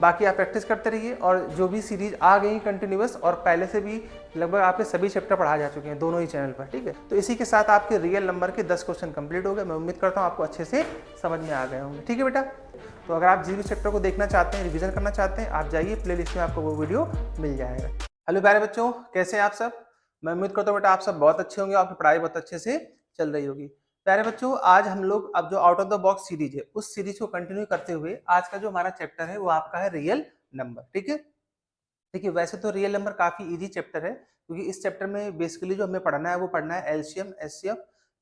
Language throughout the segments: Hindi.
बाकी आप प्रैक्टिस करते रहिए, और जो भी सीरीज आ गई कंटिन्यूअस, और पहले से भी लगभग आपके सभी चैप्टर पढ़ा जा चुके हैं दोनों ही चैनल पर, ठीक है। तो इसी के साथ आपके रियल नंबर के 10 क्वेश्चन कंप्लीट हो गए। मैं उम्मीद करता हूँ आपको अच्छे से समझ में आ गए होंगे, ठीक है बेटा। तो अगर आप जिस भी चैप्टर को देखना चाहते हैं, रिवीजन करना चाहते हैं, आप जाइए प्लेलिस्ट में, आपको वो वीडियो मिल जाएगा। हेलो प्यारे बच्चों, कैसे हैं आप सब। मैं उम्मीद करता हूँ बेटा आप सब बहुत अच्छे होंगे, आपकी पढ़ाई बहुत अच्छे से चल रही होगी। प्यारे बच्चों, आज हम लोग अब जो out of the box series है, उस सीरीज को कंटिन्यू करते हुए आज का जो हमारा चैप्टर है वो आपका है रियल नंबर, ठीक है। देखिए, वैसे तो रियल नंबर काफी इजी चैप्टर है, क्योंकि इस चैप्टर में बेसिकली जो हमें पढ़ना है वो पढ़ना है एलसीएम, एचसीएफ,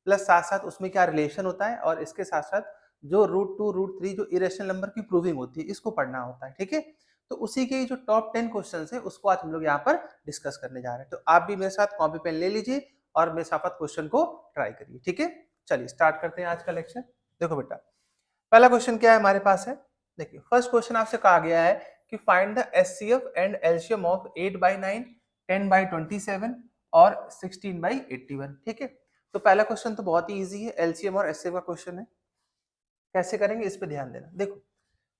प्लस साथ साथ उसमें क्या रिलेशन होता है, और इसके साथ साथ जो √2, √3 जो इरेशनल नंबर की प्रूविंग होती है, इसको पढ़ना होता है, ठीक है। तो उसी के जो टॉप 10 क्वेश्चन है उसको आज हम लोग यहाँ पर डिस्कस करने जा रहे हैं। तो आप भी मेरे साथ कॉपी पेन ले लीजिए और मेरे साथ क्वेश्चन को ट्राई करिए, ठीक है। चलिए स्टार्ट करते हैं आज का लेक्चर। देखो बेटा, पहला क्वेश्चन क्या है हमारे पास है। देखिए, फर्स्ट क्वेश्चन आपसे कहा गया है कि find the HCF and LCM of 8/9, 10/27 और 16/81, ठीक है। तो पहला क्वेश्चन तो बहुत ही इजी है, एलसीएम और एचसीएफ का क्वेश्चन है। कैसे करेंगे इस पे ध्यान देना। देखो,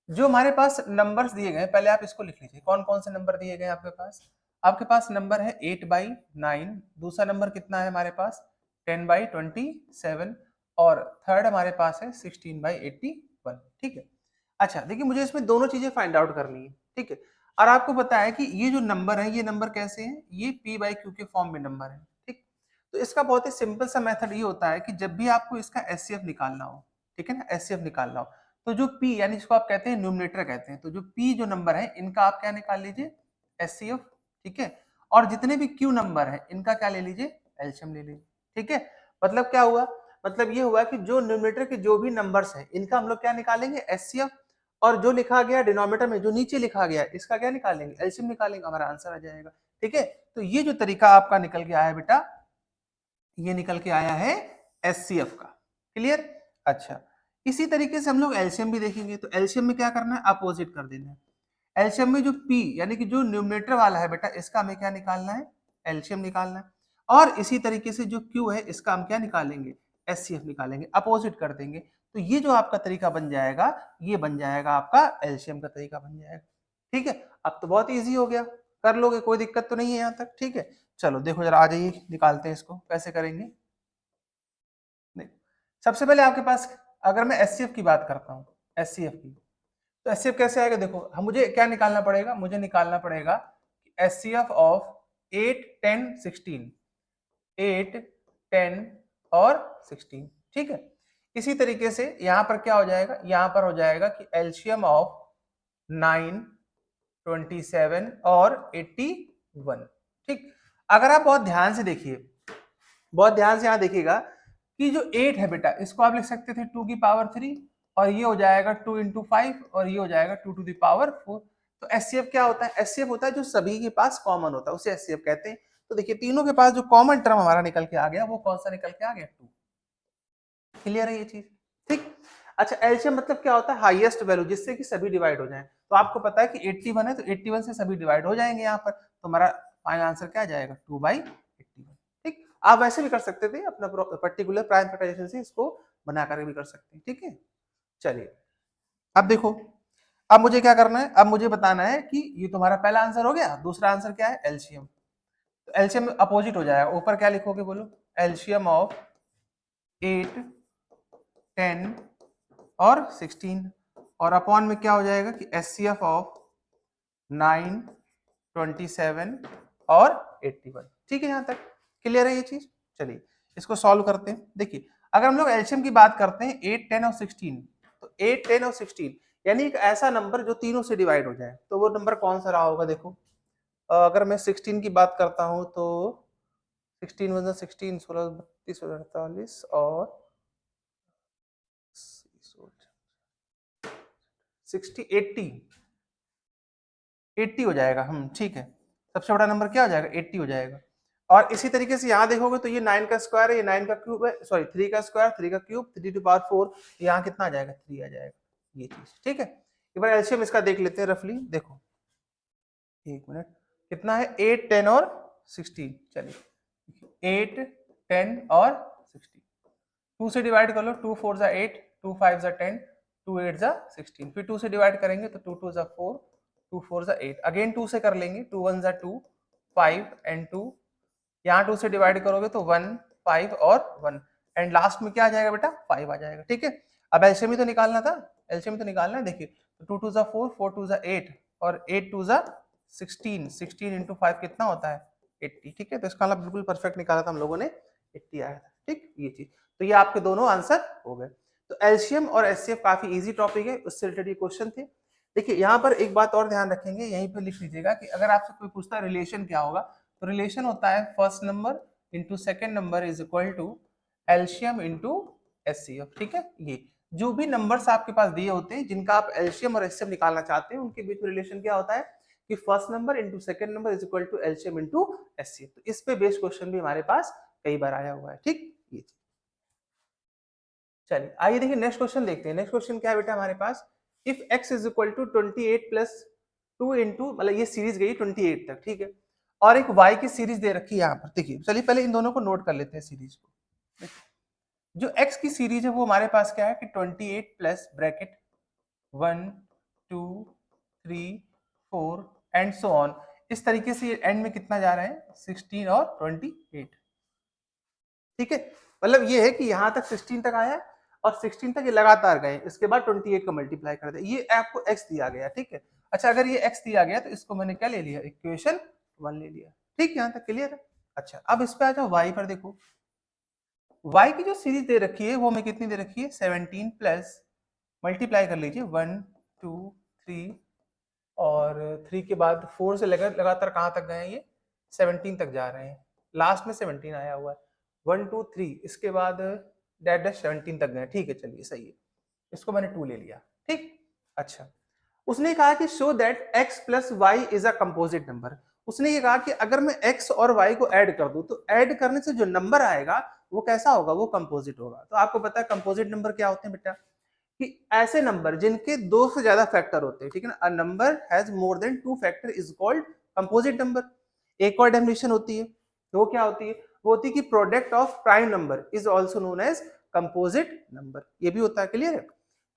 जो हमारे पास नंबर्स दिए गए, पहले आप इसको लिख लीजिए, कौन कौन से नंबर दिए गए आपके पास। आपके पास नंबर है 8/9, दूसरा नंबर कितना है हमारे पास 10/27, और थर्ड हमारे पास है 16/81, ठीक है। अच्छा देखिए, मुझे इसमें दोनों चीजें फाइंड आउट करनी है, ठीक है। और आपको पता है कि ये जो नंबर है, ये नंबर कैसे हैं, ये p/q के फॉर्म में नंबर है, ठीक। तो इसका बहुत ही सिंपल सा मेथड ये होता है कि जब भी आपको इसका एचसीएफ निकालना हो, ठीक है ना, एचसीएफ निकालना हो, तो जो p यानी जिसको आप कहते हैं न्यूमरेटर कहते हैं, तो जो p जो नंबर है इनका आप क्या निकाल लीजिए, एचसीएफ, ठीक है। और जितने भी q नंबर है इनका क्या ले लीजिए, एलसीएम ले लीजिए, ठीक है। मतलब क्या हुआ, मतलब ये हुआ कि जो न्यूमरेटर के जो भी नंबर्स हैं इनका हम लोग क्या निकालेंगे, एचसीएफ, और जो लिखा गया डिनोमिनेटर में, जो नीचे लिखा गया इसका क्या निकालेंगे, एलसीएम निकालेंगे, हमारा आंसर आ जाएगा, ठीक है। तो ये जो तरीका आपका निकल के आया है बेटा, ये निकल के आया है एचसीएफ का, क्लियर। अच्छा, इसी तरीके से हम लोग एलसीएम भी देखेंगे। तो एलसीएम में क्या करना है, अपोजिट कर देना है। एलसीएम में जो p यानी कि जो न्यूमरेटर वाला है बेटा, इसका हमें क्या निकालना है, एलसीएम निकालना है। और इसी तरीके से जो q है इसका हम क्या निकालेंगे, एचसीएफ निकालेंगे, अपोजिट कर देंगे। तो ये जो आपका तरीका बन जाएगा, ये बन जाएगा आपका एलसीएम का तरीका बन जाएगा, ठीक है। अब तो बहुत इजी हो गया, कर लोगे, कोई दिक्कत तो नहीं है यहाँ तक, ठीक है। चलो देखो जरा, आ जाइए निकालते हैं इसको, कैसे करेंगे। देखो, सबसे पहले आपके पास अगर मैं एचसीएफ की बात करता हूँ, एचसीएफ की, तो एचसीएफ कैसे आएगा। देखो, हम मुझे क्या निकालना पड़ेगा, मुझे निकालना पड़ेगा एचसीएफ ऑफ 8, 10, 16, 8, 10 और 16, ठीक है। इसी तरीके से यहां पर क्या हो जाएगा, यहां पर हो जाएगा कि एलसीएम ऑफ 9, 27 और 81, ठीक। अगर आप बहुत ध्यान से देखिए, बहुत ध्यान से यहाँ देखिएगा कि जो 8 है बेटा, इसको आप लिख सकते थे 2 की पावर 3, और ये हो जाएगा 2 × 5, और ये हो जाएगा 2 to the power 4। तो एचसीएफ क्या होता है, एचसीएफ होता है जो सभी के पास कॉमन होता है, उसे एचसीएफ कहते हैं। तो देखिए, तीनों के पास जो कॉमन टर्म हमारा निकल के आ गया, वो कौन सा निकल के आ गया, 2। क्लियर है ये चीज, ठीक। अच्छा, एलसीएम मतलब क्या होता है, हाईएस्ट वैल्यू जिससे कि सभी डिवाइड हो जाए। तो आपको पता है कि 81 है, तो 81 से सभी डिवाइड हो जाएंगे यहाँ पर, तो हमारा फाइनल आंसर क्या आ जाएगा, 2/81, ठीक। आप वैसे भी कर सकते थे, अपना पर्टिकुलर प्राइम फैक्टराइजेशन से इसको बना कर भी कर सकते हैं, ठीक है। चलिए, अब देखो, अब मुझे क्या करना है, अब मुझे बताना है कि ये तुम्हारा पहला आंसर हो गया, दूसरा आंसर क्या है, एलसीएम। तो एलसीएम अपोजिट हो जाएगा, ऊपर क्या लिखोगे बोलो, एलसीएम ऑफ 8, 10 और 16, और अपॉन में क्या हो जाएगा कि एचसीएफ ऑफ 9, 27 और 81, ठीक है। यहां तक क्लियर है ये चीज। चलिए इसको सॉल्व करते हैं। देखिए, अगर हम लोग एलसीएम की बात करते हैं 8, 10 और 16, तो 8, 10 और 16 यानी एक ऐसा नंबर जो तीनों से डिवाइड हो जाए, तो वो नंबर कौन सा रहा होगा। देखो, अगर मैं 16 की बात करता हूं तो 16 × 16, 16, 32, 48 और 60, 80 हो जाएगा, हम ठीक है। सबसे बड़ा नंबर क्या हो जाएगा, 80 हो जाएगा। और इसी तरीके से यहाँ देखोगे तो ये 9 का स्क्वायर है, ये 9 का क्यूब है, सॉरी 3 का स्क्वायर, 3 का क्यूब, 3 to the power 4, यहाँ कितना आ जाएगा, 3 आ जाएगा, ये चीज, ठीक है। एक बार एलसीएम इसका देख लेते हैं रफली। देखो, एक मिनट, कितना है, 8, 10 और 16। चलिए 8, 10 और 16, 2 से डिवाइड कर लो, 2 4 8, 2 5 10, 2 8 16, फिर 2 से डिवाइड करेंगे तो 2 2 4, 2 4 जा 8, अगेन 2 से कर लेंगे, 2 1 जा 2, 5 एंड 2, यहाँ 2 से डिवाइड करोगे तो 1 5 और 1, एंड लास्ट में क्या आ जाएगा बेटा 5 आ जाएगा। ठीक है, अब एलसीएम ही तो निकालना था, एलसीएम तो निकालना है। देखिए तो 2 2 जा 4, 4 2 जा 8 और 8 2 जा 16, 16 इंटू 5 कितना होता है 80। ठीक है, तो इसका मतलब बिल्कुल परफेक्ट निकाला था हम लोगों ने, 80 आया था। ठीक, ये चीज, तो ये आपके दोनों आंसर हो गए। तो एलसीएम और एचसीएफ काफी इजी टॉपिक है, उससे रिलेटेड ये क्वेश्चन थे। देखिए यहाँ पर एक बात और ध्यान रखेंगे, यहीं पे लिख लीजिएगा कि अगर आपसे कोई पूछता है रिलेशन क्या होगा, तो रिलेशन होता है first number into second number is equal to LCM into HCF. ठीक है, ये जो भी नंबर्स आपके पास दिए होते हैं जिनका आप एलसीएम और एचसीएफ निकालना चाहते हैं, उनके बीच में रिलेशन क्या होता है कि first number into second number is equal to LCM into HCF. तो इस पे बेस्ड क्वेश्चन भी हमारे पास कई बार आया हुआ है। ठीक, ये चीज, चलिए आइए देखिए नेक्स्ट क्वेश्चन देखते हैं। नेक्स्ट क्वेश्चन क्या है बेटा हमारे पास, if x is equal to 28 plus 2 into, मतलब ये सीरीज गई 28 तक। ठीक है, और एक y की सीरीज दे रखी है यहाँ पर। देखिए चलिए पहले इन दोनों को नोट कर लेते हैं सीरीज को। जो x की सीरीज है वो हमारे पास क्या है कि 28 plus bracket 1 2 3 4 and so on, इस तरीके से एंड में कितना जा रहा है 16 और 28। ठीक है, मतलब ये है कि यहाँ तक 16 तक आया और 16 तक ये लगातार गए, इसके बाद 28 का मल्टीप्लाई कर दे, ये आपको x दिया गया। ठीक है, अच्छा अगर ये x दिया गया तो इसको मैंने क्या ले लिया, इक्वेशन 1 ले लिया। ठीक, यहाँ तक क्लियर है। अच्छा अब इस पे आ जाओ y पर, देखो y की जो सीरीज दे रखी है वो हमें कितनी दे रखी है 17 प्लस मल्टीप्लाई कर लीजिए 1 2 3 और 3 के बाद 4 से लगातार कहाँ तक गए हैं, ये 17 तक जा रहे हैं, लास्ट में 17 आया हुआ है, 1 2 3 इसके बाद डैश डैश 17 तक गए। ठीक है, चलिए सही है, इसको मैंने 2 ले लिया। ठीक, अच्छा उसने कहा कि show that x plus Y is a composite number. उसने ये कहा कि अगर मैं x और y को ऐड कर दूं तो ऐड करने से जो नंबर आएगा वो कैसा होगा, वो कंपोजिट होगा। तो आपको पता है कंपोजिट नंबर क्या होते हैं बेटा, कि ऐसे नंबर जिनके 2 से ज्यादा फैक्टर होते हैं। ठीक है ना, a number has more than 2 factor is called composite number. एक और डेफिनेशन होती है, तो वो क्या होती है, वो होती है कि product of prime number is also known as composite number, ये भी होता है। क्लियर है,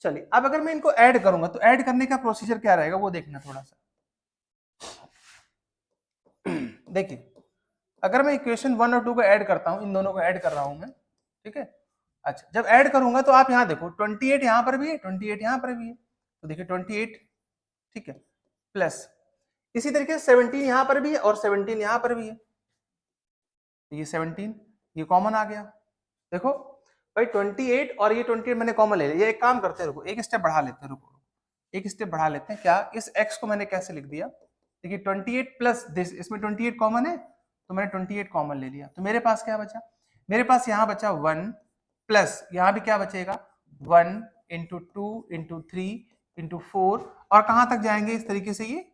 चलिए अब अगर मैं इनको ऐड करूंगा तो ऐड करने का प्रोसीजर क्या रहेगा वो देखना थोड़ा सा। देखिए अगर मैं इक्वेशन 1 और 2 को ऐड करता हूं, इन दोनों को ऐड कर रहा हूं मैं। ठीक है, अच्छा जब ऐड करूंगा तो आप यहाँ देखो 28 यहाँ पर भी है, 28 यहाँ पर भी है, तो देखिए 28। ठीक है, प्लस इसी तरीके से 17 यहाँ पर भी है और 17 यहाँ पर भी है, ये 17 ये कॉमन आ गया। देखो भाई 28 और ये 28 मैंने कॉमन ले लिया। ये एक काम करते हैं, रुको एक स्टेप बढ़ा लेते हैं, रुको एक स्टेप बढ़ा लेते हैं। क्या इस x को मैंने कैसे लिख दिया, देखिए 28 प्लस दिस, इसमें 28 कॉमन है तो मैंने 28 कॉमन ले लिया, तो मेरे पास क्या बचा, मेरे पास यहाँ बचा 1 प्लस यहाँ भी क्या बचेगा 1 इंटू 2 इंटू 3 इंटू 4 और कहाँ तक जाएंगे इस तरीके से ये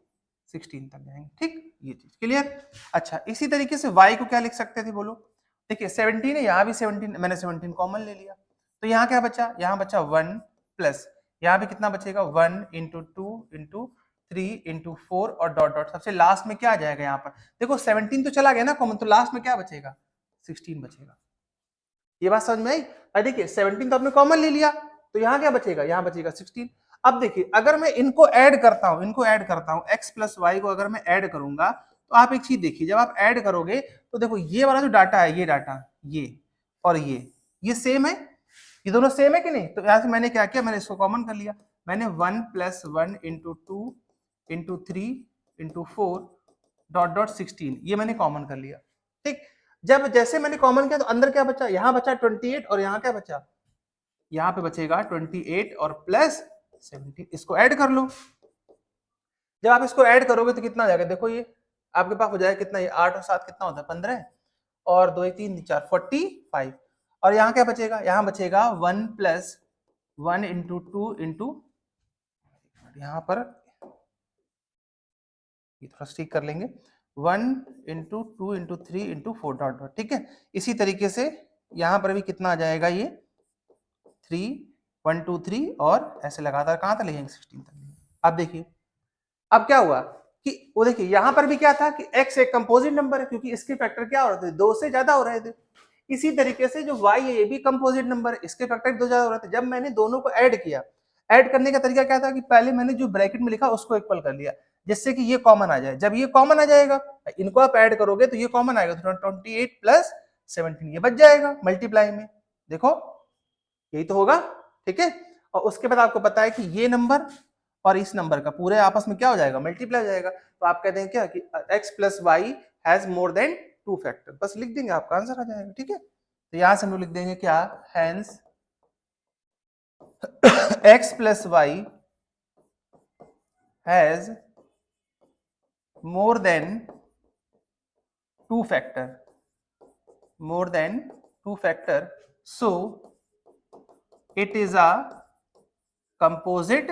16 तक जाएंगे। ठीक, ये चीज क्लियर। अच्छा इसी तरीके से y को क्या लिख सकते थे बोलो, देखिए 17 है, यहाँ भी 17, मैंने 17 कॉमन ले लिया, तो यहाँ क्या बचा, यहाँ बचा 1 प्लस यहाँ भी कितना बचेगा 1 इंटू 2 इंटू 3 इंटू 4 और डॉट डॉट, सबसे लास्ट में क्या आ जाएगा यहाँ पर, देखो 17 तो चला गया ना कॉमन, तो लास्ट में क्या बचेगा 16 बचेगा। ये बात समझ में आई। और देखिए 17 तो आपने कॉमन ले लिया, तो यहाँ क्या बचेगा, यहाँ बचेगा 16। अब देखिए अगर मैं इनको ऐड करता हूँ, x प्लस वाई को अगर मैं ऐड करूंगा तो आप एक चीज देखिए, जब आप ऐड करोगे तो देखो ये वाला जो डाटा है, ये डाटा ये और ये सेम है, ये दोनों सेम है कि नहीं। तो यहाँ से मैंने क्या किया, मैंने इसको कॉमन कर लिया, मैंने 1 plus 1 into 2 into 3 into 4 dot dot 16 ये मैंने कॉमन कर लिया। ठीक, जब जैसे मैंने कॉमन किया तो अंदर क्या बचा, यहाँ बचा 28 और यहाँ क्या बचा, यहाँ पे बचेगा 28 और प्लस 17, इसको ऐड कर लो। जब आप इसको ऐड करोगे तो कितना आ जाएगा, देखो ये आपके पास हो जाएगा कितना, ये 8 और 7 कितना होता है 15 और 2 3 4 45 और यहाँ क्या बचेगा, यहाँ बचेगा 1 प्लस 1 इंटू 2 इंटू, यहाँ पर ये थोड़ा ठीक कर लेंगे, 1 into 2 into 3 into 4 dot dot. ठीक है, इसी तरीके से यहाँ पर भी कितना आ जाएगा, ये 3 1 2 3 और ऐसे लगातार कहाँ तक लिखेंगे 16 तक। अब देखिए अब क्या हुआ कि वो देखिए यहाँ पर भी क्या था कि x एक कंपोजिट नंबर है क्योंकि इसके फैक्टर क्या हो रहे थे, 2 से ज्यादा हो रहे थे। इसी तरीके से जो y है ये भी कंपोजिट नंबर है, इसके फैक्टर 2 ज्यादा हो रहे थे। जब मैंने दोनों को ऐड किया, ऐड करने का तरीका क्या था कि पहले मैंने जो ब्रैकेट में लिखा उसको इक्वल कर लिया, जिससे कि ये कॉमन आ जाए। जब ये कॉमन आ जाएगा, इनको आप ऐड करोगे तो ये कॉमन आएगा, तो 28 प्लस 17 ये बच जाएगा मल्टीप्लाई में। देखो यही तो होगा, ठीक है। और उसके बाद आपको पता है कि ये नंबर और इस नंबर का पूरे आपस में क्या हो जाएगा, मल्टीप्लाई हो जाएगा। तो आप कहते हैं क्या कि x plus Y has more than 2 factor, बस लिख देंगे आपका आंसर आ जाएगा, ठीक है। तो यहां से हम लोग लिख देंगे क्या, hence x plus Y has more than 2 factor, more than 2 factor, so it is a composite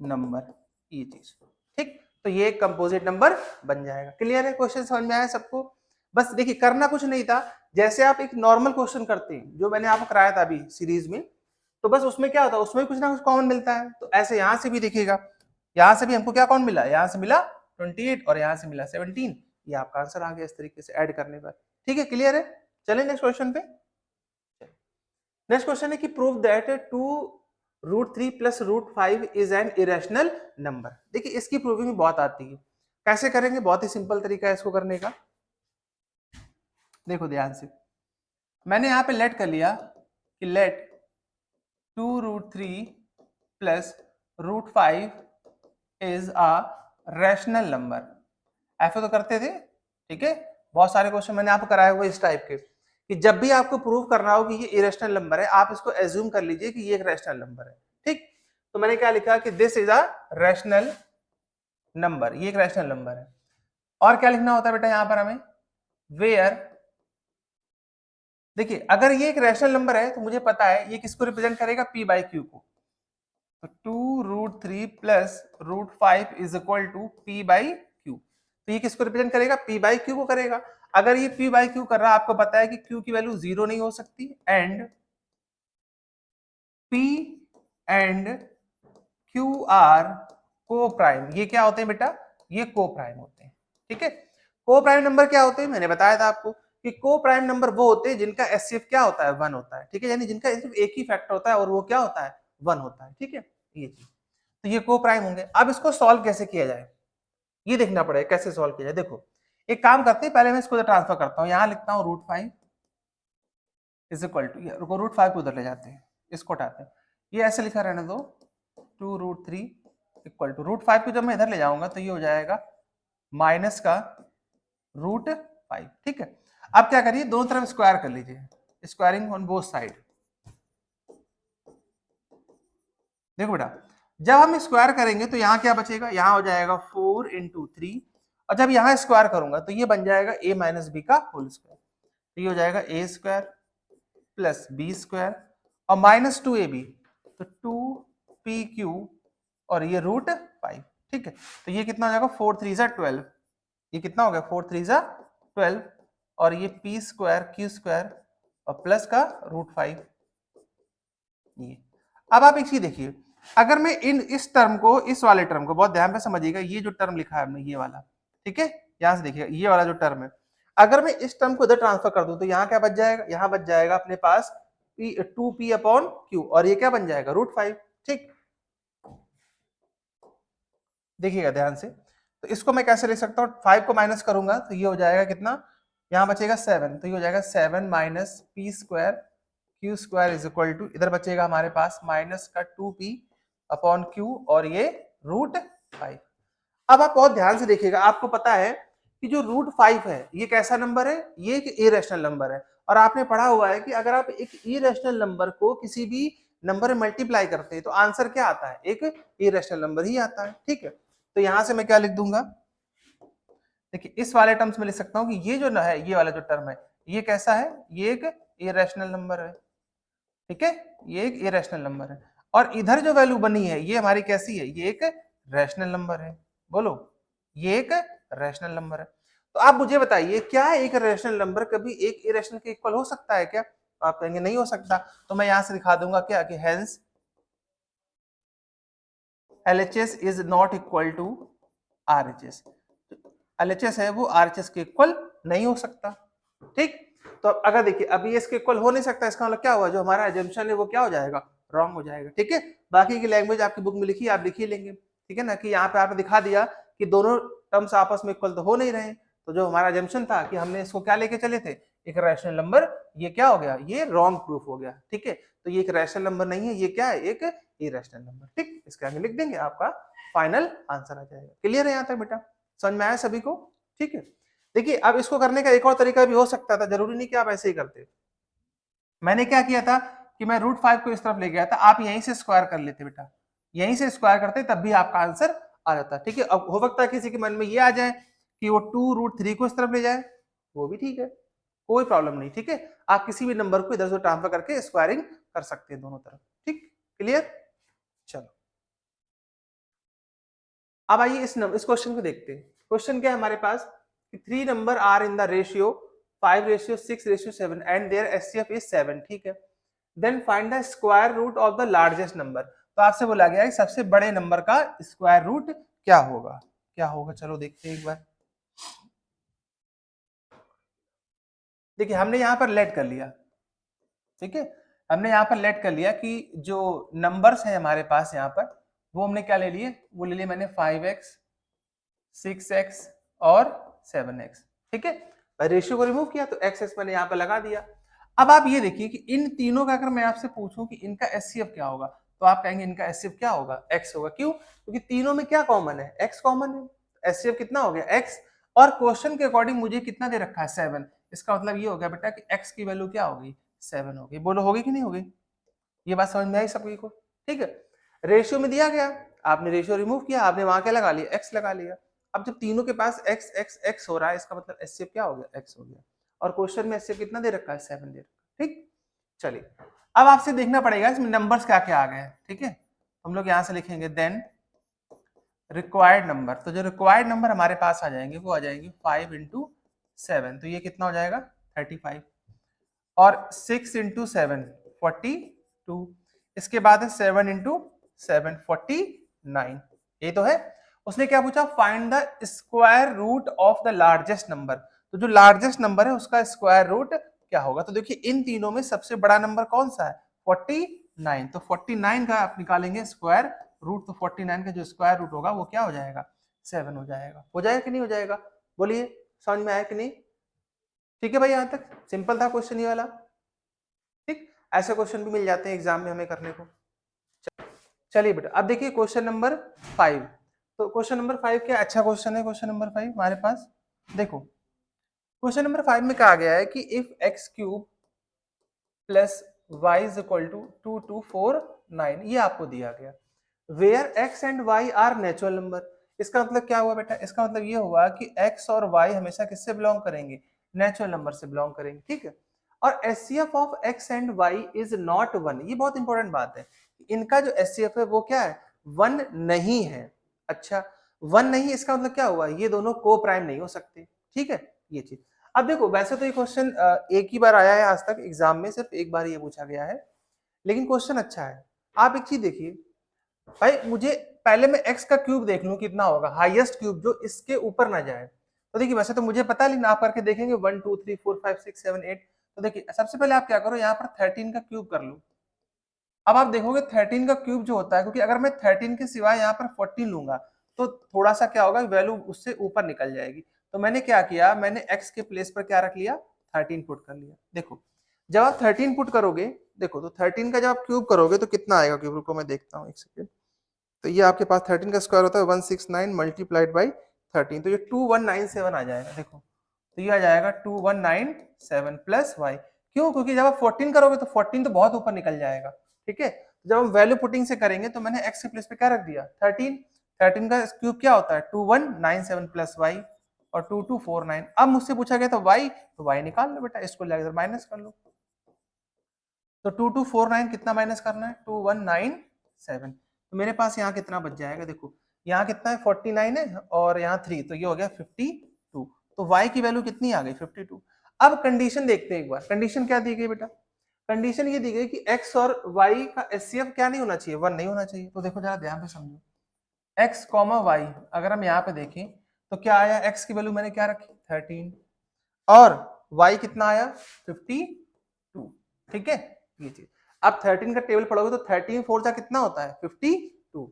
number, ये चीज, ठीक। तो ये कंपोजिट नंबर बन जाएगा। क्लियर है, क्वेश्चन समझ में आया सबको। बस देखिए करना कुछ नहीं था, जैसे आप एक नॉर्मल क्वेश्चन करते हैं जो मैंने आपको कराया था अभी सीरीज में, तो बस उसमें क्या होता है, उसमें कुछ ना कुछ कॉमन मिलता है। तो ऐसे यहां से भी देखिएगा, यहां से भी हमको क्या कॉमन मिला, यहां से मिला 28 और यहां से मिला 17, ये आपका आंसर आ गया इस तरीके से ऐड करने पर, ठीक है। क्लियर है, चलिए नेक्स्ट क्वेश्चन पे। नेक्स्ट क्वेश्चन है कि prove that 2√3 plus √5 is an irrational number. देखिए इसकी प्रूविंग बहुत आती है, कैसे करेंगे, बहुत ही सिंपल तरीका है इसको करने का। देखो ध्यान से, मैंने यहाँ पे लेट कर लिया कि let 2√3 plus √5 is a rational number. ऐसे तो करते थे, ठीक है। बहुत सारे क्वेश्चन मैंने आपको कराए हुए इस टाइप के, कि जब भी आपको प्रूव करना हो कि ये इरेशनल नंबर है, आप इसको एज्यूम कर लीजिए कि ये एक रैशनल नंबर है, ठीक। तो मैंने क्या लिखा कि this is a rational number, ये एक रैशनल नंबर है। और क्या लिखना होता है बेटा यहाँ पर हमें, वेयर, देखिए अगर ये एक रैशनल नंबर है तो मुझे पता है ये किसको रिप्रेजेंट करेगा, p बाई क्यू को। तो 2√3 plus √5 is equal to p by Q, तो ये किसको रिप्रेजेंट करेगा, p बाई क्यू को करेगा। अगर ये p बाई क्यू कर रहा है, आपको पता है कि q की वैल्यू 0 नहीं हो सकती, and p and q are coprime. ये क्या होते हैं बेटा, ये को प्राइम होते हैं, ठीक है। को प्राइम नंबर क्या होते हैं, मैंने बताया था आपको कि को प्राइम नंबर वो होते हैं जिनका एचसीएफ क्या होता है, 1 होता है, ठीक है। यानी जिनका सिर्फ एक ही फैक्टर होता है और वो क्या होता है, 1 होता है, ठीक है। ये चीज, तो ये को प्राइम होंगे। अब इसको सॉल्व कैसे किया जाए, ये देखना पड़ेगा कैसे सॉल्व किया जाए। देखो एक काम करते हैं, पहले मैं इसको ट्रांसफर करता हूँ, यहाँ लिखता हूँ √5 इज इक्वल टू, √5 को उधर ले जाते हैं, इसको हटाते हैं, ये ऐसे लिखा रहने दो, 2√3 इक्वल टू √5 को जब मैं इधर ले जाऊंगा तो ये हो जाएगा माइनस का √5, ठीक है। अब क्या करिए, दोनों तरफ स्क्वायर कर लीजिए, स्क्वायरिंग ऑन बोथ साइड। देखो बेटा जब हम स्क्वायर करेंगे तो यहाँ क्या बचेगा, यहाँ हो जाएगा 4 × 3, और जब यहाँ स्क्वायर करूंगा तो ये बन जाएगा a माइनस बी का होल स्क्वायर, तो ये हो जाएगा a square plus B square और माइनस 2ab, तो 2pq और ये √5, ठीक है। तो ये कितना हो जाएगा, 4 3 जा 12, ये कितना हो गया, 4 3 जा 12, और ये p स्क्वायर q स्क्वायर और प्लस का √5। ये अब आप एक चीज देखिए, अगर मैं इस टर्म को, इस वाले टर्म को बहुत ध्यान से समझिएगा, ये जो टर्म लिखा है हमने ये वाला, ठीक है, यहां से देखिएगा ये वाला जो टर्म है, अगर मैं इस टर्म को इधर ट्रांसफर कर दूं तो यहाँ क्या बच जाएगा, यहाँ बच जाएगा अपने पास 2p अपॉन q, और ये क्या बन जाएगा, √5, ठीक। देखिएगा ध्यान से, तो इसको मैं कैसे लिख सकता हूँ, 5 को माइनस करूंगा तो ये हो जाएगा कितना, यहाँ बचेगा 7, तो ये हो जाएगा 7 minus P square Q square is equal to, इधर बचेगा हमारे पास माइनस का 2p अपॉन क्यू और ये √5। अब आप बहुत ध्यान से देखिएगा, आपको पता है कि जो √5 है ये कैसा नंबर है, ये एक इरेशनल नंबर है, और आपने पढ़ा हुआ है कि अगर आप एक इरेशनल नंबर को किसी भी नंबर में मल्टीप्लाई करते हैं तो आंसर क्या आता है, एक इरेशनल नंबर ही आता है, ठीक है। तो यहां से मैं क्या लिख दूंगा, देखिए इस वाले टर्म्स में लिख सकता हूं कि ये जो है, ये वाला जो टर्म है ये कैसा है, ये एक इरेशनल नंबर है, ठीक है, ये एक इरेशनल नंबर है। और इधर जो वैल्यू बनी है ये हमारी कैसी है, ये एक रैशनल नंबर है, बोलो ये एक रैशनल नंबर है। तो आप मुझे बताइए क्या एक रैशनल नंबर कभी एक इरेशनल के इक्वल हो सकता है क्या, तो आप कहेंगे नहीं हो सकता, तो मैं यहां से दिखा दूंगा क्या कि hence LHS is not equal to RHS, LHS है वो RHS के इक्वल नहीं हो सकता, ठीक। तो अब अगर देखिए अभी इसके इक्वल हो नहीं सकता, इसका मतलब क्या हुआ, जो हमारा एजम्पशन है वो क्या हो जाएगा, रॉन्ग हो जाएगा, ठीक है। बाकी की लैंग्वेज आपकी बुक में लिखी आप लिख ही लेंगे, ठीक है ना, कि यहाँ पे आपने दिखा दिया कि दोनों टर्म्स आपस में इक्वल तो हो नहीं रहे। तो जो हमारा अजम्पशन था कि हमने इसको क्या लेके चले थे, एक रैशनल नंबर, ये क्या हो गया, ये रॉन्ग प्रूफ हो गया। ठीक है, तो ये एक रैशनल नंबर नहीं है, ये क्या है, एक इरेशनल नंबर। ठीक, इसके आगे लिख देंगे, आपका फाइनल आंसर आ जाएगा। क्लियर है यहाँ तक बेटा, समझ में आया सभी को? ठीक है, देखिए अब इसको करने का एक और तरीका भी हो सकता था, जरूरी नहीं कि आप ऐसे ही करते। मैंने क्या किया था कि मैं √5 को इस तरफ ले गया था, आप यहीं से स्क्वायर कर लेते बेटा, यहीं से स्क्वायर करते तब भी आपका आंसर आ जाता। ठीक है, अब हो सकता है किसी के मन में ये आ जाए कि वो 2√3 को इस तरफ ले जाए, वो भी ठीक है, कोई प्रॉब्लम नहीं। ठीक है, आप किसी भी नंबर को इधर से ट्रांसफर करके स्क्वायरिंग कर सकते हैं दोनों तरफ। ठीक, क्लियर? चलो अब आइए इस क्वेश्चन को देखते हैं। क्वेश्चन क्या है हमारे पास कि 3 number are in the ratio 5:6:7 and their HCF is 7। ठीक है, then find the square root of the largest number. तो आपसे बोला गया है कि सबसे बड़े नंबर का स्क्वायर रूट क्या होगा, क्या होगा, चलो देखते हैं एक बार। देखिए हमने यहाँ पर लेट कर लिया, ठीक है, हमने यहाँ पर लेट कर लिया कि जो नंबर्स है हमारे पास यहाँ पर, वो हमने क्या ले लिए, वो ले लिए मैंने 5x 6x और 7x। ठीक है, रेशियो को रिमूव किया तो x मैंने यहाँ पर लगा दिया। अब आप ये देखिए कि इन तीनों का अगर मैं आपसे पूछूं कि इनका एचसीएफ क्या होगा, तो आप कहेंगे इनका एचसीएफ क्या होगा, x होगा। क्यों? क्योंकि तीनों में क्या कॉमन है, x कॉमन है, एचसीएफ कितना हो गया x। और क्वेश्चन के अकॉर्डिंग मुझे कितना दे रखा है 7, इसका मतलब ये हो गया बेटा कि x की वैल्यू क्या होगी, 7 होगी। बोलो होगी कि नहीं होगी? ये बात समझ में आई सभी को? ठीक है, रेशियो में दिया गया, आपने रेशियो रिमूव किया, आपने वहां क्या लगा लिया, x लगा लिया। अब जब तीनों के पास x x x हो रहा है, इसका मतलब एचसीएफ क्या हो गया, x हो गया। और क्वेश्चन में एचसीएफ कितना दे रखा है, 7 दे रखा है। ठीक, चलिए अब आपसे देखना पड़ेगा इसमें नंबर्स क्या क्या आ गए हैं। ठीक है, हम लोग यहां से लिखेंगे देन रिक्वायर्ड नंबर। तो जो रिक्वायर्ड नंबर हमारे पास आ जाएंगे वो आ जाएंगे 5 × 7, तो ये कितना हो जाएगा 35, और 6 × 7 42, इसके बाद है 7 × 7 49। ये तो है। उसने क्या पूछा, find the square root of the largest number. तो जो लार्जेस्ट नंबर है उसका स्क्वायर रूट क्या होगा। तो देखिए इन तीनों में सबसे बड़ा नंबर कौन सा है, 49। तो 49 का आप निकालेंगे स्क्वायर रूट, तो 49 का जो स्क्वायर रूट होगा वो क्या हो जाएगा, 7 हो जाएगा। हो जाएगा कि नहीं हो जाएगा, बोलिए, समझ में आया कि नहीं? ठीक है भाई, यहां तक सिंपल था क्वेश्चन ये वाला। ठीक, ऐसे क्वेश्चन भी मिल जाते हैं एग्जाम में हमें करने को। चलिए बेटा अब देखिए क्वेश्चन नंबर 5। तो क्वेश्चन नंबर 5 क्या अच्छा क्वेश्चन है, क्वेश्चन नंबर 5 हमारे पास। देखो क्वेश्चन नंबर 5 में कहा गया है कि if x³ plus Y is equal to 2249, ये आपको दिया गया, where x and y are natural number. इसका मतलब क्या हुआ बेटा, इसका मतलब ये हुआ कि x और y हमेशा किससे बिलोंग करेंगे, नेचुरल नंबर से बिलोंग करेंगे। ठीक है, और HCF of x and y is not 1, ये बहुत इंपॉर्टेंट बात है, इनका जो एचसीएफ है वो क्या है, 1 नहीं है। अच्छा 1 नहीं, इसका मतलब क्या हुआ, ये दोनों को प्राइम नहीं हो सकते। ठीक है, ये चीज। अब देखो वैसे तो ये क्वेश्चन एक ही बार आया है आज तक एग्जाम में, सिर्फ एक बार ये पूछा गया है, लेकिन क्वेश्चन अच्छा है। आप एक चीज देखिए भाई, मुझे पहले मैं x का क्यूब देख लूं कितना होगा, हाईएस्ट क्यूब जो इसके ऊपर ना जाए। तो देखिए वैसे तो मुझे पता है, लेकिन आप करके देखेंगे 1 2 3 4 5 6 7 8। तो देखिए सबसे पहले आप क्या करो, यहाँ पर 13 का क्यूब कर लो। अब आप देखोगे 13 का क्यूब जो होता है, क्योंकि अगर मैं 13 के सिवाय यहाँ पर 14 लूंगा तो थोड़ा सा क्या होगा, वैल्यू उससे ऊपर निकल जाएगी। तो मैंने क्या किया, मैंने x के प्लेस पर क्या रख लिया, 13 पुट कर लिया। देखो जब आप 13 पुट करोगे, देखो तो 13 का जब आप क्यूब करोगे तो कितना आएगा क्यूब, रुको मैं देखता हूँ एक सेकेंड। तो ये आपके पास 13 का स्क्वायर होता है 169 मल्टीप्लाइड बाई 13, तो ये 2197 आ जाएगा। देखो तो ये आ जाएगा 2197 प्लस वाई। क्यों? क्योंकि जब आप 14 करोगे तो 14 तो बहुत ऊपर निकल जाएगा। ठीक है, जब हम वैल्यू पुटिंग से करेंगे तो मैंने x के प्लेस पे क्या रख दिया, 13। 13 का क्यूब क्या होता है 2197 प्लस वाई, और 2249। अब मुझसे पूछा गया तो y, तो y निकाल लो बेटा, इसको लेकर माइनस कर लो। तो 2249 कितना माइनस करना है, 2197। तो मेरे पास यहाँ कितना बच जाएगा, देखो यहाँ कितना है 49 है और यहाँ 3, तो ये हो गया 52। तो y की वैल्यू कितनी आ गई, 52। अब कंडीशन देखते हैं एक बार, कंडीशन क्या दी गई बेटा, कंडीशन ये दी गई कि x और y का एचसीएफ क्या नहीं होना चाहिए, 1 नहीं होना चाहिए। तो देखो जरा ध्यान से समझो, x, y अगर हम यहाँ पे देखें तो क्या आया, x की वैल्यू मैंने क्या रखी 13, और y कितना आया 52। ठीक है, ये चीज। अब 13 का टेबल पढ़ोगे तो 13 4 जा कितना होता है 52।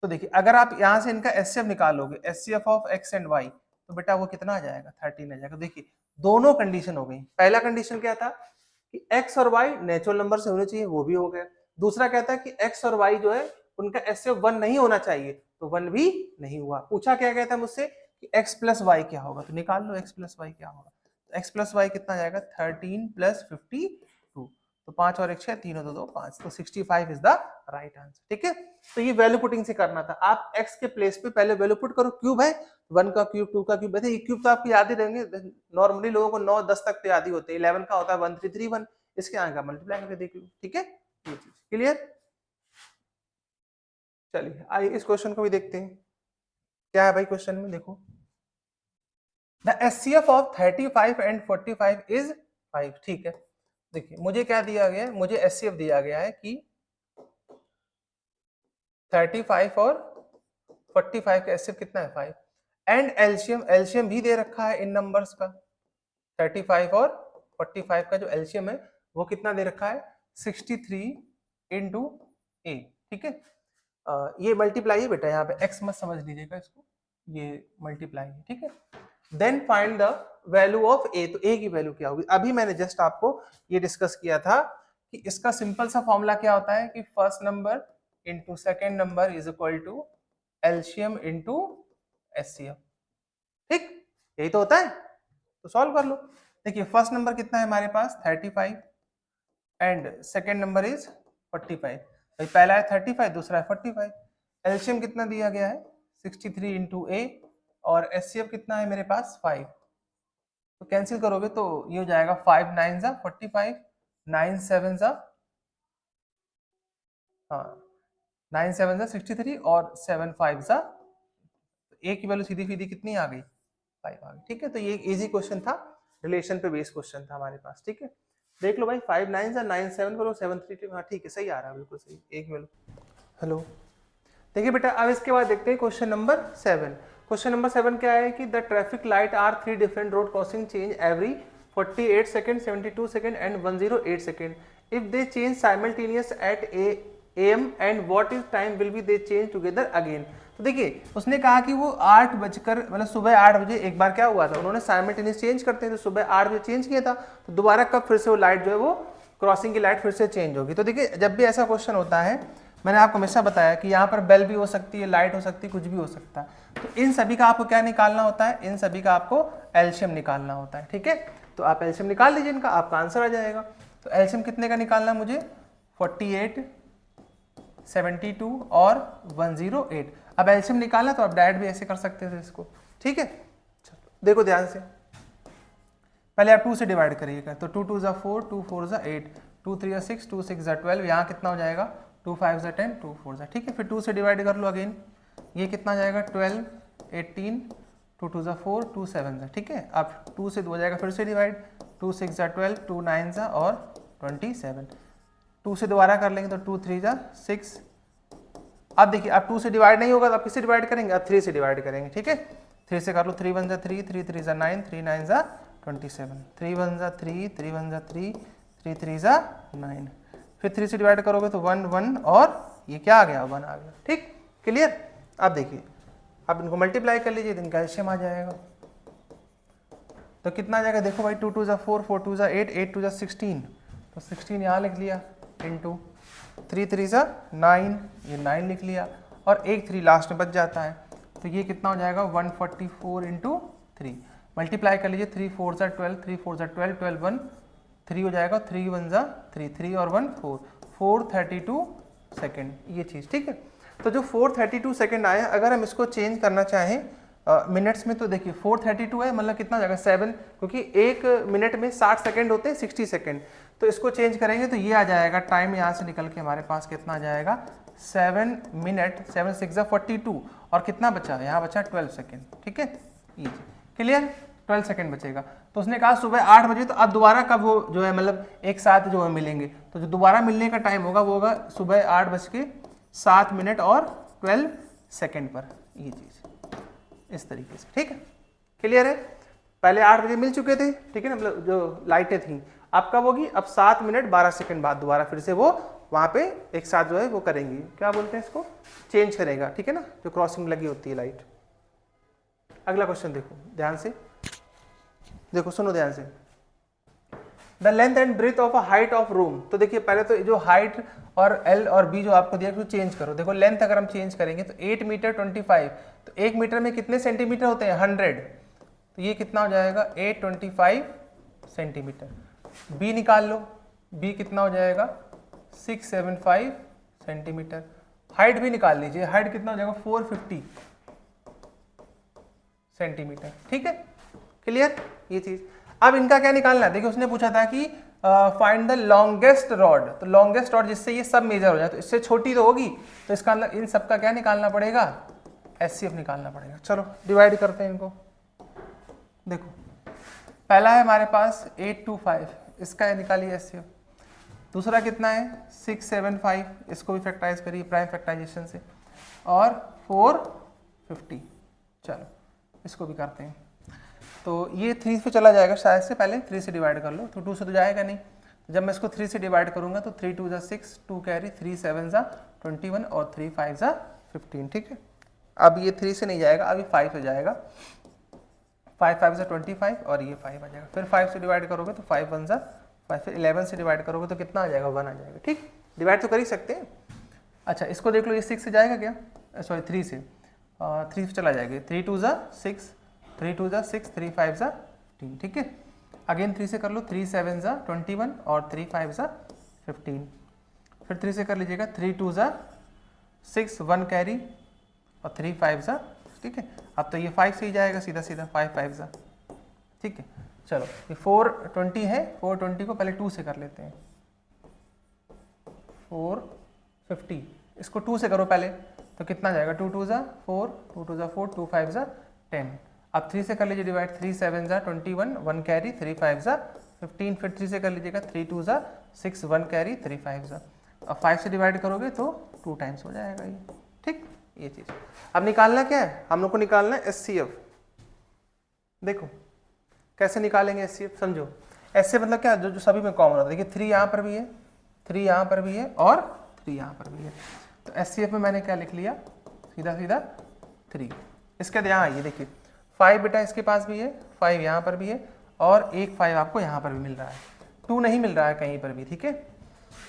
तो देखिए अगर आप यहाँ से इनका एचसीएफ निकालोगे, HCF of X and Y, तो बेटा वो कितना आ जाएगा 13 आ जाएगा। देखिए दोनों कंडीशन हो गई। पहला कंडीशन क्या था कि एक्स और वाई नेचुरल नंबर से होने चाहिए, वो भी हो गया। दूसरा कहता है कि एक्स और वाई जो है उनका एचसीएफ 1 नहीं होना चाहिए, तो 1 भी नहीं हुआ। पूछा क्या गया था मुझसे कि एक्स प्लस वाई क्या होगा, तो निकाल लो एक्स प्लस वाई क्या होगा। एक्स प्लस वाई कितना जाएगा 13 प्लस 52, तो 5 और 1 6, 3 और 2 5, तो 65 इज द राइट आंसर। ठीक है, तो ये वैल्यू पुटिंग से करना था। आप x के प्लेस पे पहले वैल्यू पुट करो, क्यूब है 1 का क्यूब 2 का क्यूब, वैसे ये क्यूब तो आपको याद ही रहेंगे, नॉर्मली लोगों को 9 10 तक तो याद ही होते हैं। 11 का होता है 1331, इसके आगे का मल्टीप्लाई करके देख लो। ठीक है, ये चीज क्लियर। चलिए आइए इस क्वेश्चन को भी देखते हैं, क्या है भाई क्वेश्चन में। देखो the HCF of 35 and 45 is 5। ठीक है, देखिए मुझे क्या दिया गया है, मुझे एचसीएफ दिया गया है कि 35 और 45 का एचसीएफ कितना है 5, एंड एलसीएम, एलसीएम भी दे रखा है इन नंबर्स का। 35 और 45 का जो एलसीएम है वो कितना दे रखा है 63 इंटू ए। ठीक है, ये मल्टीप्लाई है बेटा, यहाँ पे एक्स मत समझ लीजिएगा इसको, ये मल्टीप्लाई है। ठीक है, then find the value of A, तो ए की वैल्यू क्या होगी। अभी मैंने जस्ट आपको ये डिस्कस किया था कि इसका सिंपल सा फॉर्मूला क्या होता है कि first number into second number is equal to LCM into HCF. ठीक, यही तो होता है, तो सॉल्व कर लो। देखिए फर्स्ट नंबर कितना है हमारे पास 35 एंड सेकेंड नंबर इज 45। भाई पहला है 35, दूसरा है 45। एलसीएम कितना दिया गया है 63 इंटू ए, और एचसीएफ कितना है मेरे पास 5, तो कैंसिल करोगे तो ये हो जाएगा 5 9 जा 45, 9 7 जा, हाँ 9 7 जा 63 और 7 5 जा, ए की वैल्यू सीधी सीधी कितनी आ गई 5 आ गई। ठीक है, तो ये एक इजी क्वेश्चन था, रिलेशन पे बेस्ड क्वेश्चन था हमारे पास। ठीक है, देख लो भाई 5 9 जा 9 7 करो 7 3 2, हाँ ठीक है सही आ रहा है, बिल्कुल सही, एक वैल्यू। हेलो, देखिए बेटा अब इसके बाद देखते हैं क्वेश्चन नंबर 7। क्वेश्चन नंबर 7 क्या है कि the traffic light are 3 different road crossing change every 48 second, 72 second and 108 second if they change simultaneous at am and what is time will be they change together again. तो देखिए उसने कहा कि वो 8 बजकर मतलब सुबह 8 बजे एक बार क्या हुआ था, उन्होंने साइमल्टेनियस चेंज करते हैं, तो सुबह 8 बजे चेंज किया था, तो दोबारा कब फिर से वो लाइट जो है वो क्रॉसिंग की लाइट फिर से चेंज होगी। तो देखिए जब भी ऐसा क्वेश्चन होता है, मैंने आपको हमेशा बताया कि यहाँ पर बेल भी हो सकती है, लाइट हो सकती है, कुछ भी हो सकता है, तो इन सभी का आपको क्या निकालना होता है, इन सभी का आपको एलसीएम निकालना होता है। ठीक है, तो आप एलसीएम निकाल लीजिए इनका, आपका आंसर आ जाएगा। तो एलसीएम कितने का निकालना है मुझे 48 72 और 108। अब एलसीएम निकालना तो आप डायरेक्ट भी ऐसे कर सकते थे इसको। ठीक है, देखो ध्यान से, पहले आप 2 से डिवाइड करिएगा, तो 2 2 4, 2 4 8, 2 3 6, 2 6 12, यहाँ कितना हो जाएगा 2 5 10, 2 4। ठीक है, फिर 2 से डिवाइड कर लो अगेन, ये कितना जाएगा 12 18, 2 2 4, 2 7। ठीक है, अब 2 से 2 हो जाएगा, फिर से डिवाइड, 2 6 12, 2 9 और 27। 2 से दोबारा कर लेंगे तो 2 3 6। अब देखिए अब 2 से डिवाइड नहीं होगा तो अब किससे डिवाइड करेंगे, अब 3 से डिवाइड करेंगे। ठीक है, 3 से कर लो, 3 1 3, 3 3 9, 3 9 27, 3 1 3, 3 1 3, 3 3 9, फिर 3 से डिवाइड करोगे तो 1 1 और ये क्या आ गया 1 आ गया। ठीक, क्लियर। अब देखिए अब इनको मल्टीप्लाई कर लीजिए, इनका एलसीएम आ जाएगा, तो कितना आ जाएगा देखो भाई, 2 2 4, 4 2 8, 8 2 16, तो 16 यहाँ लिख लिया, इंटू 3 3 9, ये 9 लिख लिया, और एक 3 लास्ट में बच जाता है, तो ये कितना हो जाएगा 144 इंटू 3, मल्टीप्लाई कर लीजिए, 3 4 12, 3 4 12, 12 1 3 हो जाएगा, 3 1 3, 3 और 1 4, 432 सेकेंड, ये चीज़। ठीक है, तो जो 432 सेकेंड आया, अगर हम इसको चेंज करना चाहें मिनट्स में, तो देखिए 432 है मतलब कितना जाएगा 7, क्योंकि एक मिनट में 60 सेकेंड होते हैं, 60 सेकेंड, तो इसको चेंज करेंगे तो ये आ जाएगा, टाइम यहाँ से निकल के हमारे पास कितना आ जाएगा 7 मिनट, 7 6 42, और कितना बचा यहाँ बचा 12 सेकेंड। ठीक है, ये क्लियर, 12 सेकेंड बचेगा। तो उसने कहा सुबह 8 बजे, तो अब दोबारा कब वो जो है मतलब एक साथ जो है मिलेंगे, तो जो दोबारा मिलने का टाइम होगा वो होगा सुबह 8:07 मिनट और 12 सेकेंड पर, ये चीज़ इस तरीके से। ठीक है, क्लियर है। पहले 8 बजे मिल चुके थे, ठीक है ना, मतलब जो लाइटें थी, अब कब होगी, अब 7 मिनट 12 सेकंड बाद दोबारा फिर से वो वहाँ पे एक साथ जो है वो करेंगी, क्या बोलते हैं इसको, चेंज करेगा, ठीक है ना, जो क्रॉसिंग लगी होती है लाइट। अगला क्वेश्चन देखो ध्यान से, देखो सुनो ध्यान से। The length and breadth of a height of room, तो देखिए पहले तो जो हाइट और एल और बी जो आपको दिया चेंज करो। देखो लेंथ अगर हम चेंज करेंगे तो 8 मीटर 25, तो 1 मीटर में कितने सेंटीमीटर होते हैं 100, तो ये कितना हो जाएगा 825 सेंटीमीटर। बी निकाल लो, बी कितना हो जाएगा 675 सेंटीमीटर। हाइट भी निकाल लीजिए, हाइट कितना हो जाएगा 450 सेंटीमीटर, ठीक है, क्लियर ये चीज। अब इनका क्या निकालना है, देखिए उसने पूछा था कि फाइंड द लॉन्गेस्ट रॉड, तो लॉन्गेस्ट रॉड जिससे ये सब मेजर हो जाए, तो इससे छोटी तो होगी, तो इसका मतलब इन सब का क्या निकालना पड़ेगा, एचसीएफ निकालना पड़ेगा। चलो डिवाइड करते हैं इनको। देखो पहला है हमारे पास 825, इसका निकालिए एचसीएफ। दूसरा कितना है 675, इसको भी फैक्टराइज करिए प्राइम फैक्टराइजेशन से, और 450। चलो इसको भी करते हैं, तो ये 3 पे चला जाएगा शायद से, पहले 3 से डिवाइड कर लो, तो 2 से तो जाएगा नहीं, तो जब मैं इसको 3 से डिवाइड करूंगा तो 3 2 6, 2 कैरी, 3 7 21 और 3 5 15, ठीक है। अब ये 3 से नहीं जाएगा, अभी 5 से जाएगा, 5 5 25 और ये 5 आ जाएगा। फिर 5 से डिवाइड करोगे तो 5 1 5, फिर 11 से डिवाइड करोगे तो कितना आ जाएगा 1 आ जाएगा, ठीक, डिवाइड तो कर ही सकते हैं। अच्छा इसको देख लो, ये 6 से जाएगा क्या, सॉरी 3 से, 3 से चला जाएगा, 3 2 6, 3 2 6, 3 5 15, ठीक है। अगेन 3 से कर लो, 3 7 21 और 3 5 15, फिर 3 से कर लीजिएगा, 3 2 6, 1 कैरी और 3 5 ठीक है। अब तो ये 5 से ही जाएगा सीधा सीधा, 5 5 ठीक है। चलो ये 420 है, 420 को पहले 2 से कर लेते हैं, 450, इसको 2 से करो पहले, तो कितना जाएगा 2 2 4, 2 2 4, 2 5 10। अब 3 से कर लीजिए डिवाइड, 3 7 21, 1 कैरी, 3 5 15, फिर 3 से कर लीजिएगा, 3 2 6, 1 कैरी, 3 5 अब 5 से डिवाइड करोगे तो 2 टाइम्स हो जाएगा ये, ठीक, ये चीज। अब निकालना क्या है, हम लोग को निकालना है एचसीएफ। देखो कैसे निकालेंगे एचसीएफ, समझो। एचसीएफ मतलब क्या, जो सभी में कॉमन होता है। देखिए 3 यहाँ पर भी है, 3 यहाँ पर भी है और 3 यहाँ पर भी है, तो एचसीएफ में मैंने क्या लिख लिया, सीधा सीधा 3। इसके यहाँ आइए, देखिए 5 बेटा इसके पास भी है, 5 यहाँ पर भी है और एक 5 आपको यहाँ पर भी मिल रहा है, 2 नहीं मिल रहा है कहीं पर भी, ठीक है।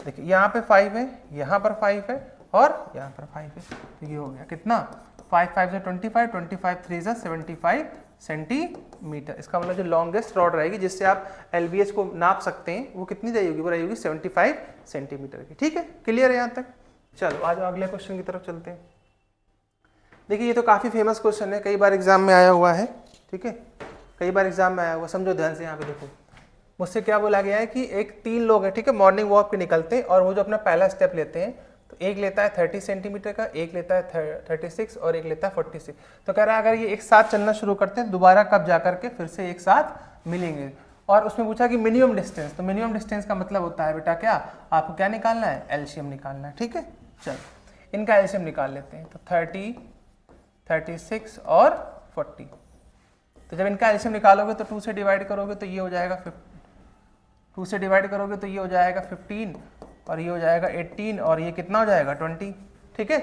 देखिए यहाँ पे 5 है, यहाँ पर 5 है और यहाँ पर 5 है, तो ये हो गया कितना 5 5 25, 25 3 75 सेंटीमीटर। इसका मतलब जो लॉन्गेस्ट रॉड रहेगी जिससे आप एलबीएच को नाप सकते हैं वो कितनी रहेगी, वो रहेगी 75 सेंटीमीटर की, ठीक है, क्लियर है यहाँ तक। चलो आज अगले क्वेश्चन की तरफ चलते हैं। देखिए ये तो काफ़ी फेमस क्वेश्चन है, कई बार एग्जाम में आया हुआ है, ठीक है, कई बार एग्जाम में आया हुआ, समझो ध्यान से। यहाँ पे देखो मुझसे क्या बोला गया है कि एक 3 लोग हैं, ठीक है, मॉर्निंग वॉक पे निकलते हैं और वो जो अपना पहला स्टेप लेते हैं, तो एक लेता है 30 सेंटीमीटर का, एक लेता है 36 और एक लेता है 46। तो कह रहा है अगर ये एक साथ चलना शुरू करते हैं दोबारा कब जा करके फिर से एक साथ मिलेंगे। और उसमें पूछा कि मिनिमम डिस्टेंस, तो मिनिमम डिस्टेंस का मतलब होता है बेटा क्या, आपको क्या निकालना है, एलसीएम निकालना है, ठीक है। चलो इनका एलसीएम निकाल लेते हैं, तो 30, 36 और 40। तो जब इनका एलसीएम निकालोगे तो 2 से डिवाइड करोगे तो ये हो जाएगा 2 से डिवाइड करोगे तो ये हो जाएगा 15 और ये हो जाएगा 18 और ये कितना हो जाएगा 20, ठीक है।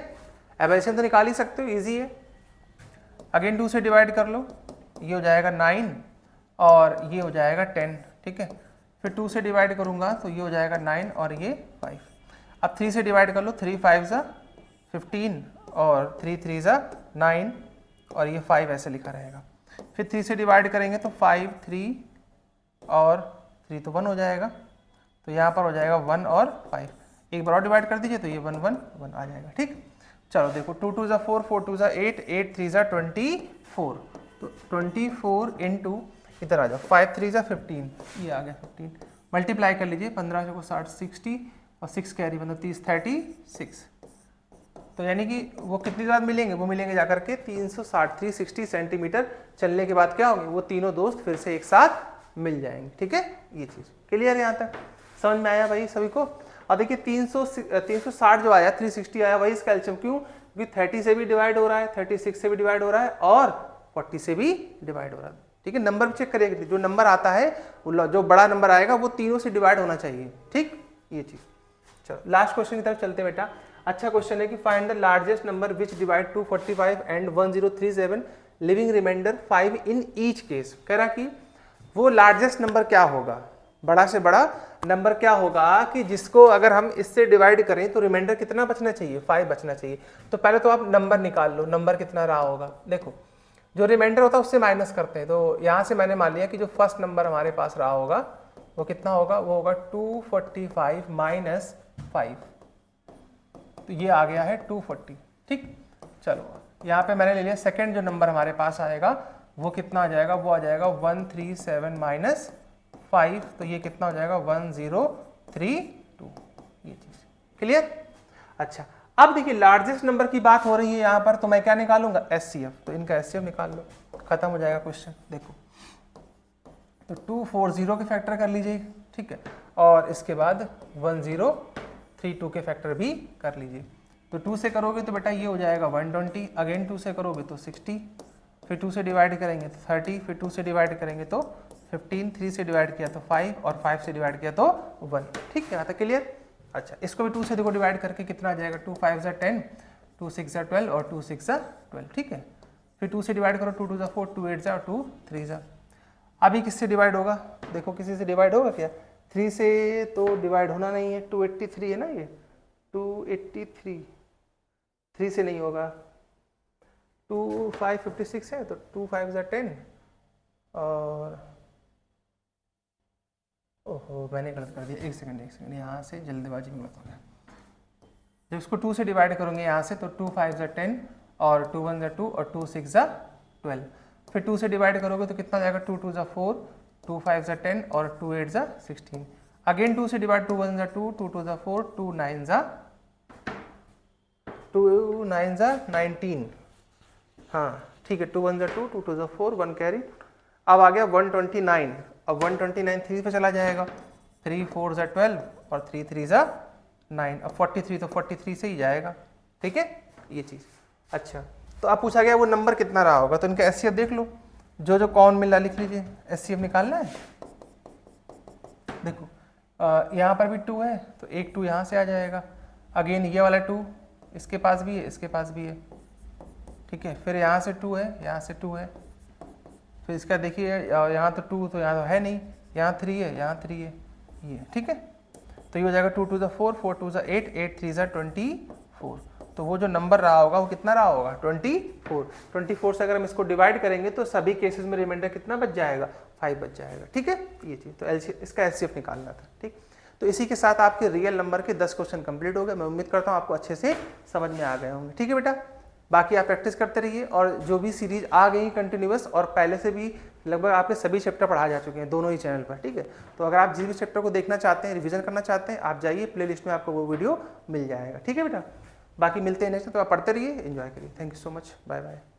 अब एलसीएम तो निकाल ही सकते हो, इजी है। अगेन 2 से डिवाइड कर लो, ये हो जाएगा 9 और ये हो जाएगा 10, ठीक है। फिर 2 से डिवाइड करूंगा तो ये हो जाएगा 9 और ये 5। अब 3 से डिवाइड कर लो, 3 5 15 और 3 3 9 और ये 5 ऐसे लिखा रहेगा। फिर 3 से डिवाइड करेंगे तो 5 3 और 3 तो 1 हो जाएगा, तो यहाँ पर हो जाएगा 1 और 5। एक बार और डिवाइड कर दीजिए तो ये 1 1 1 आ जाएगा, ठीक। चलो देखो 2 2 4, 4 2 8, 8 3 24, तो 24 इंटू इधर आ जाओ, 5 3 15, ये आ गया 15। मल्टीप्लाई कर लीजिए, 15 को 60 60 और 6 कैरी मतलब 30 36। तो यानी कि वो कितनी बार मिलेंगे, वो मिलेंगे जाकर के 360 360 सेंटीमीटर चलने के बाद क्या होंगे, वो तीनों दोस्त फिर से एक साथ मिल जाएंगे, ठीक है। ये चीज़ क्लियर है, यहाँ तक समझ में आया भाई सभी को। और देखिए 360 जो आया, 360 आया, वही इसका एलसीएम, क्यों, क्योंकि 30 से भी डिवाइड हो रहा है, 36 से भी डिवाइड हो रहा है और 40 से भी डिवाइड हो रहा है, ठीक है। नंबर चेक करिएगा, जो नंबर आता है, जो बड़ा नंबर आएगा वो तीनों से डिवाइड होना चाहिए, ठीक, ये चीज़। चलो लास्ट क्वेश्चन की तरफ चलते हैं बेटा। अच्छा क्वेश्चन है कि find the largest number which divide 245 and 1037 living reminder 5 in each case. कह रहा कि वो लार्जेस्ट नंबर क्या होगा, बड़ा से बड़ा नंबर क्या होगा कि जिसको अगर हम इससे डिवाइड करें तो रिमाइंडर कितना बचना चाहिए, 5 बचना चाहिए। तो पहले तो आप नंबर निकाल लो, नंबर कितना रहा होगा। देखो जो रिमाइंडर होता है उससे माइनस करते हैं, तो यहाँ से मैंने मान लिया कि जो फर्स्ट नंबर हमारे पास रहा होगा वो कितना होगा, वो होगा 245 माइनस 5, तो ये आ गया है 240। ठीक, चलो यहाँ पे मैंने ले लिया सेकेंड जो नंबर हमारे पास आएगा वो कितना आ जाएगा, वो आ जाएगा 137 माइनस 5, तो ये कितना हो जाएगा 1032। ये चीज क्लियर। अच्छा अब देखिए लार्जेस्ट नंबर की बात हो रही है यहाँ पर, तो मैं क्या निकालूंगा, एचसीएफ। तो इनका एचसीएफ निकाल लो, खत्म हो जाएगा क्वेश्चन। देखो तो 240 के फैक्टर कर लीजिए, ठीक है, और इसके बाद 1032 के फैक्टर भी कर लीजिए। तो 2 से करोगे तो बेटा ये हो जाएगा 120, अगेन 2 से करोगे तो 60, फिर 2 से डिवाइड करेंगे तो 30, फिर 2 से डिवाइड करेंगे तो 15, 3 से डिवाइड किया तो 5 और 5 से डिवाइड किया तो 1। ठीक है, यहाँ तक क्लियर। अच्छा इसको भी 2 से देखो डिवाइड करके कितना आ जाएगा, 2 5 ज़ा 10, 2 6 ज़ा 12 और 2 6 ज़ा 12। ठीक है, फिर 2 से डिवाइड करो, 2 2 ज़ा 4, 2 8 ज़ा 2 3 ज़ा। अभी किससे डिवाइड होगा, देखो किसी से डिवाइड होगा क्या, 3 से तो डिवाइड होना नहीं है, 283 है ना, ये 283 3 से नहीं होगा, 2 5 56 है, तो 2 5 ज़ा 10 और ओहो मैंने गलत कर दिया, एक सेकंड यहाँ से जल्दबाजी में गलत हो गया। जब इसको 2 से डिवाइड करोगे यहाँ से तो 2 5 ज़ा 10 और 2 1 ज़ा 2 और 2 6 ज़ा 12, फिर 2 से डिवाइड करोगे तो कितना जाएगा, 2 2 ज़ा 4, 2 5 ज़ा 10 और 2 8 ज़ा 16, अगेन 2 से डिवाइड, 2 1 ज़ा 2, 2 2 ज़ा 4, 2 9 ज़ा 19। हाँ ठीक है, 2 1 ज़ा 2, 2 2 ज़ा 4, 1 कैरी। अब आ गया 129, अब 129 3 पे चला जाएगा, 3 4 ज़ा 12 और 3 3 ज़ा 9, अब 43 तो 43 से ही जाएगा। ठीक है ये चीज़। अच्छा तो अब पूछा गया वो नंबर कितना रहा होगा, तो इनका एचसीएफ देख लो, जो जो कॉमन मिल रहा लिख लीजिए, एचसीएफ निकालना है। देखो यहाँ पर भी 2 है तो एक 2 यहाँ से आ जाएगा, अगेन ये वाला 2 इसके पास भी है, इसके पास भी है, ठीक है, फिर यहाँ से 2 है, यहाँ से 2 है, फिर इसका देखिए यहाँ तो 2 तो यहाँ तो है नहीं, यहाँ 3 है, यहाँ 3 है, ये ठीक है, तो ये हो जाएगा 2 2 ज़ा 4, 4 2 ज़ा 8, 8 3 ज़ा 24। तो वो जो नंबर रहा होगा वो कितना रहा होगा, 24। 24 से अगर हम इसको डिवाइड करेंगे तो सभी केसेस में रिमाइंडर कितना बच जाएगा, 5 बच जाएगा। ठीक है ये चीज़, तो इसका एचसीएफ निकालना था। ठीक, तो इसी के साथ आपके रियल नंबर के 10 क्वेश्चन कंप्लीट हो गए। मैं उम्मीद करता हूँ आपको अच्छे से समझ में आ गए होंगे। ठीक है बेटा, बाकी आप प्रैक्टिस करते रहिए, और जो भी सीरीज आ गई कंटिन्यूअस और पहले से भी लगभग आपके सभी चैप्टर पढ़ा जा चुके हैं दोनों ही चैनल पर। ठीक है, तो अगर आप जिस भी चैप्टर को देखना चाहते हैं, रिवीजन करना चाहते हैं, आप जाइए प्लेलिस्ट में आपको वो वीडियो मिल जाएगा। ठीक है बेटा, बाकी मिलते हैं नेक्स्ट, तो आप पढ़ते रहिए, एंजॉय करिए। Thank you so much, bye bye.